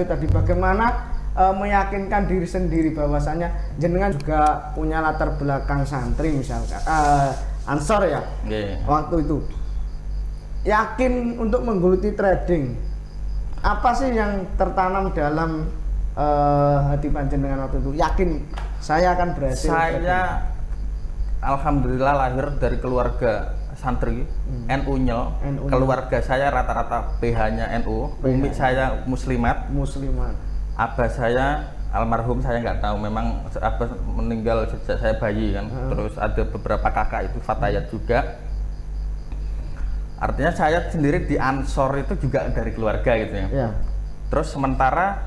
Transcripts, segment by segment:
lanjut tadi bagaimana meyakinkan diri sendiri bahwasanya jenengan juga punya latar belakang santri misalkan Ansor ya. Waktu itu yakin untuk menggeluti trading. Apa sih yang tertanam dalam hati panjenengan waktu itu? Yakin saya akan berhasil. Saya alhamdulillah lahir dari keluarga santri NU-nya. Keluarga saya rata-rata PH-nya NU. Umi saya muslimat. Abah saya almarhum, saya nggak tahu, memang abah meninggal sejak saya bayi kan. Terus ada beberapa kakak itu fatayat juga. Artinya saya sendiri di Ansor itu juga dari keluarga gitu ya. Terus sementara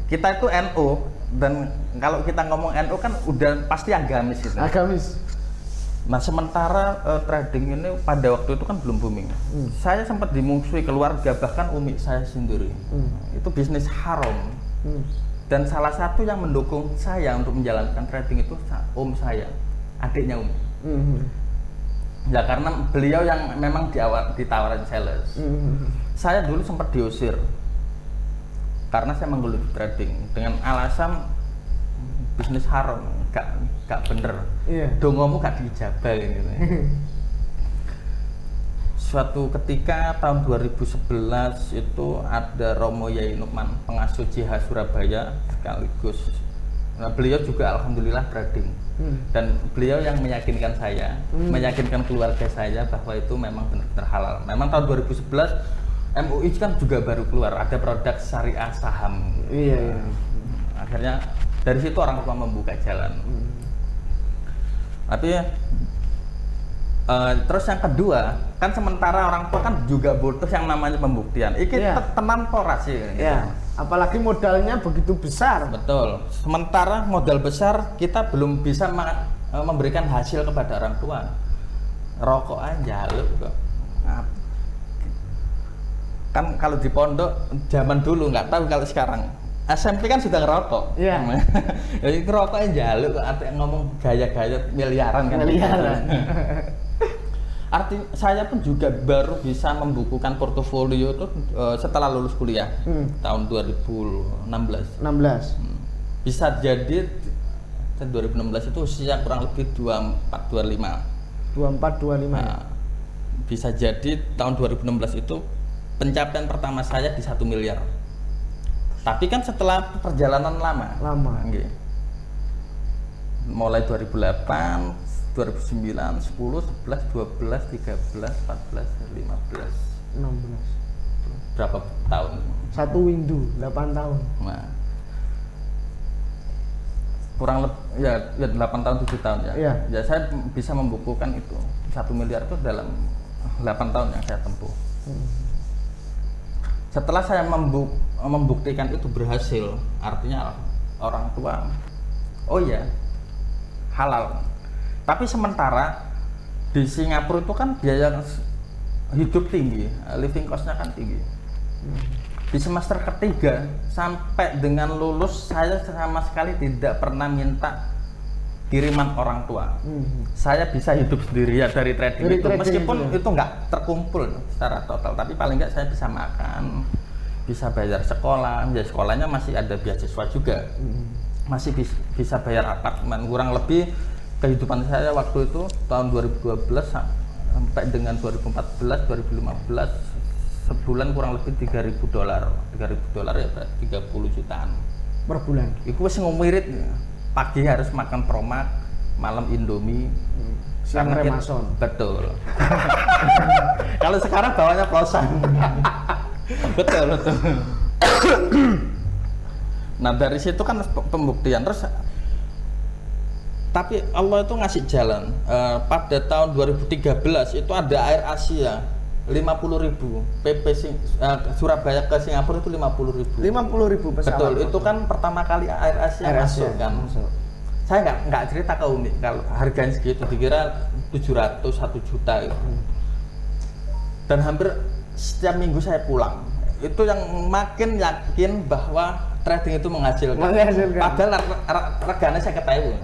kita itu NU, dan kalau kita ngomong NU kan udah pasti agamis gitu. Agamis. Nah sementara trading ini pada waktu itu kan belum booming. Saya sempat dimusuhi keluarga, bahkan umi saya sendiri. Itu bisnis haram. Dan salah satu yang mendukung saya untuk menjalankan trading itu om saya, adiknya om. Ya karena beliau yang memang ditawarin sales. Saya dulu sempat diusir karena saya menggeluti trading dengan alasan bisnis haram, gak bener. Dongomu gak diijabah gitu. Suatu ketika tahun 2011 itu ada Romo Yai Nukman, pengasuh JH Surabaya sekaligus. Nah, beliau juga alhamdulillah trading. Dan beliau yang meyakinkan saya, meyakinkan keluarga saya bahwa itu memang benar-benar halal. Memang tahun 2011 MUI kan juga baru keluar, ada produk syariah saham. Akhirnya dari situ orang tua membuka jalan. Tapi terus yang kedua, kan sementara orang tua kan juga butuh yang namanya pembuktian. Iki tenan poras sih. Apalagi modalnya begitu besar. Betul. Sementara modal besar kita belum bisa memberikan hasil kepada orang tua. Rokok aja lu kok. Kan kalau di pondok zaman dulu, nggak tahu kalau sekarang. SMP kan sudah ngerokok. Jadi rokoknya jaluk kok, ada yang ngomong gaya-gaya miliaran kan. Saya pun juga baru bisa membukukan portofolio itu setelah lulus kuliah tahun 2016. Bisa jadi 2016 itu usia kurang lebih 24-25. Nah, bisa jadi tahun 2016 itu pencapaian pertama saya di 1 miliar. Tapi kan setelah perjalanan lama. Mulai 2008, 2009, 10, 11, 12, 13, 14, 15, 16. Berapa tahun? Satu windu, 8 tahun. Nah, kurang lebih ya 8 tahun 7 tahun ya. Ya saya bisa membukukan itu 1 miliar itu dalam 8 tahun yang saya tempuh. Setelah saya membuktikan itu berhasil, artinya orang tua, oh ya halal. Tapi sementara di Singapura itu kan biaya hidup tinggi, living cost-nya kan tinggi. Di semester ketiga sampai dengan lulus saya sama sekali tidak pernah minta kiriman orang tua. Saya bisa hidup sendiri ya dari trading itu. Meskipun itu nggak terkumpul secara total, tapi paling nggak saya bisa makan, bisa bayar sekolah. Ya sekolahnya masih ada beasiswa juga, masih bisa bayar apartemen. Kurang lebih kehidupan saya waktu itu tahun 2012 sampai dengan 2014, 2015 sebulan kurang lebih $3.000. $3.000 ya berarti 30 jutaan per bulan. Iku wis ngomirit, pagi harus makan promak, malam Indomie, siang remason. Betul. Kalau sekarang bawanya plosan. betul. Nah dari situ kan pembuktian terus. Tapi Allah itu ngasih jalan. Pada tahun 2013 itu ada Air Asia 50.000 PP Surabaya ke Singapura itu 50.000. 50.000 pesawat. Betul, itu kan pertama kali Air Asia masuk kan. Saya nggak cerita ke Umi kalau harganya segitu, dikira 700 1 juta gitu. Dan hampir setiap minggu saya pulang. Itu yang makin yakin bahwa trading itu menghasilkan. Padahal regane saya ketahui.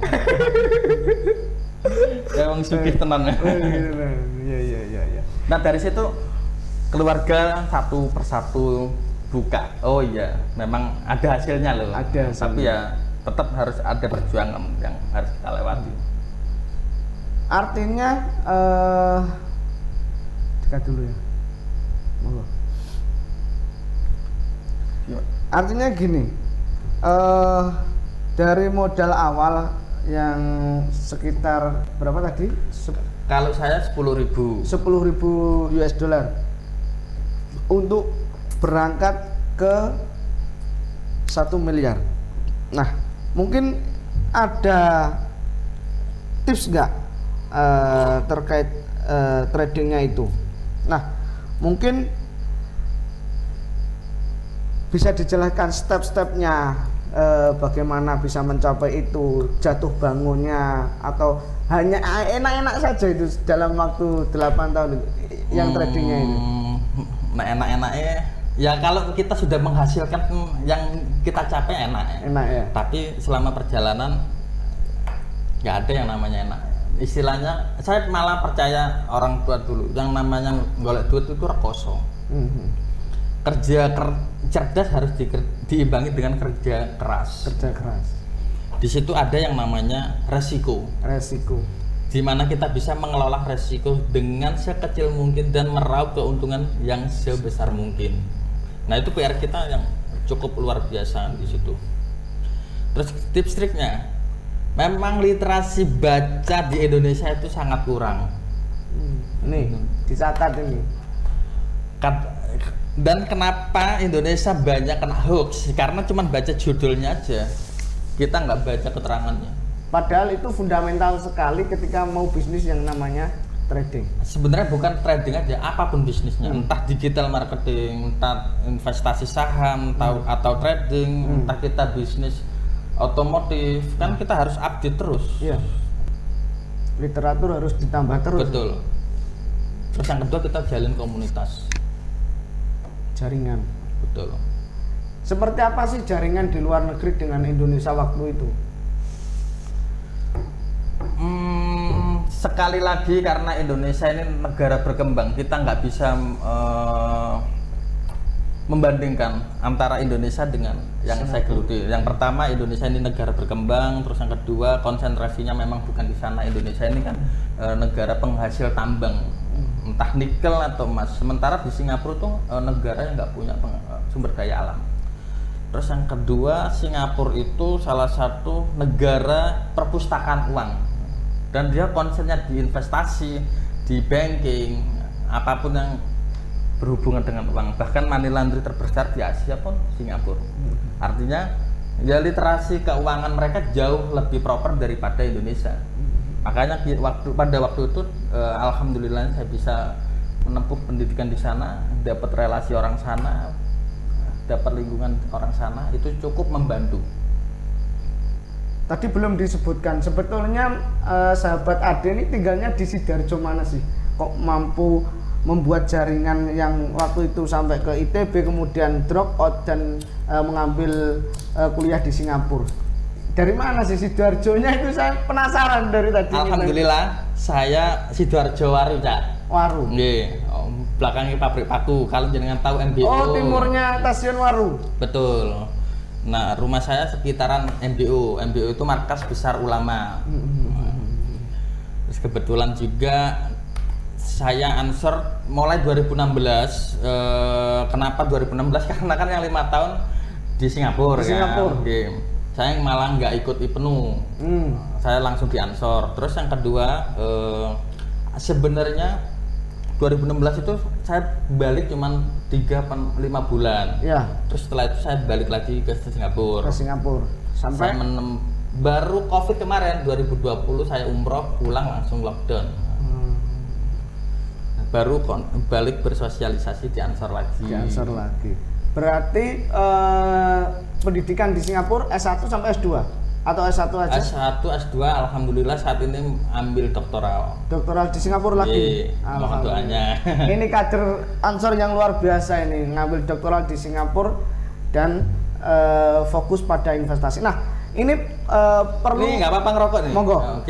Emang sugih tenan. Iya. Nah dari situ keluarga satu persatu buka. Oh iya, memang ada hasilnya loh. Ada hasilnya. Tapi ya tetap harus ada perjuangan yang harus kita lewati. Artinya dekat dulu ya. Monggo. Artinya gini, dari modal awal yang sekitar berapa tadi? Kalau saya 10.000 US dollar untuk berangkat ke 1 miliar. Nah, mungkin ada tips nggak terkait tradingnya itu? Nah, mungkin bisa dijelaskan step-stepnya, bagaimana bisa mencapai itu, jatuh bangunnya, atau hanya enak-enak saja itu dalam waktu 8 tahun itu, yang tradingnya ini? Nah, enak-enaknya ya kalau kita sudah menghasilkan yang kita capai enak ya. Tapi selama perjalanan nggak ada yang namanya enak. Istilahnya saya malah percaya orang tua dulu, yang namanya golek duit itu rekoso. Kerja cerdas harus diimbangi dengan kerja keras. Di situ ada yang namanya resiko. Di mana kita bisa mengelola resiko dengan sekecil mungkin dan meraup keuntungan yang sebesar mungkin. Nah, itu PR kita yang cukup luar biasa di situ. Terus tips triknya, memang literasi baca di Indonesia itu sangat kurang. Nih, dicatat ini. Dan kenapa Indonesia banyak kena hoax? Karena cuma baca judulnya aja, kita nggak baca keterangannya. Padahal itu fundamental sekali ketika mau bisnis yang namanya trading. Sebenarnya bukan trading aja, apapun bisnisnya, entah digital marketing, entah investasi saham, atau trading, entah kita bisnis otomotif, kan kita harus update terus. Iya. Literatur harus ditambah terus. Betul. Terus yang kedua, kita jalin komunitas. Jaringan. Betul. Seperti apa sih jaringan di luar negeri dengan Indonesia waktu itu? Sekali lagi, karena Indonesia ini negara berkembang, kita nggak bisa membandingkan antara Indonesia dengan yang saya geluti. Yang pertama, Indonesia ini negara berkembang. Terus yang kedua, konsentrasinya memang bukan di sana. Indonesia ini kan negara penghasil tambang, entah nikel atau emas. Sementara di Singapura tuh negara yang nggak punya sumber daya alam. Terus yang kedua, Singapura itu salah satu negara perpustakaan uang, dan dia konsennya di investasi, di banking, apapun yang berhubungan dengan uang. Bahkan money laundry terbesar di Asia pun Singapura. Artinya ya literasi keuangan mereka jauh lebih proper daripada Indonesia. Makanya pada waktu itu alhamdulillah saya bisa menempuh pendidikan di sana, dapat relasi orang sana, dapat lingkungan orang sana, itu cukup membantu. Tadi belum disebutkan, sebetulnya sahabat Ade ini tinggalnya di Sidoarjo mana sih? Kok mampu membuat jaringan yang waktu itu sampai ke ITB, kemudian drop out dan mengambil kuliah di Singapura? Dari mana sih Sidoarjonya itu? Saya penasaran dari tadi. Alhamdulillah, saya Sidoarjo Waru, Cak. Waru? Nggih, belakangnya pabrik paku. Kalau jenengan tahu MBO. Oh, timurnya stasiun Waru. Betul. Nah, rumah saya sekitaran MBO. MBO itu markas besar ulama. Terus kebetulan juga saya ansor mulai 2016. Kenapa 2016? Karena kan yang 5 tahun di Singapura. Saya malah nggak ikut IPNU. Saya langsung di ansor. Terus yang kedua, sebenarnya 2016 itu saya balik cuman 3-5 bulan. Ya. Terus setelah itu saya balik lagi ke Singapura. Sampai saya baru COVID kemarin 2020 saya umroh, pulang langsung lockdown. Baru balik bersosialisasi di ansor lagi. Berarti pendidikan di Singapura S1 sampai S2 atau S1 aja? S1, S2, alhamdulillah saat ini ambil doktoral. Doktoral di Singapura lagi? Mohon doanya. Ini kader ansor yang luar biasa ini, ngambil doktoral di Singapura dan fokus pada investasi. Nah, ini perlu... Ini nggak apa-apa ngerokok nih? Monggo. Oke.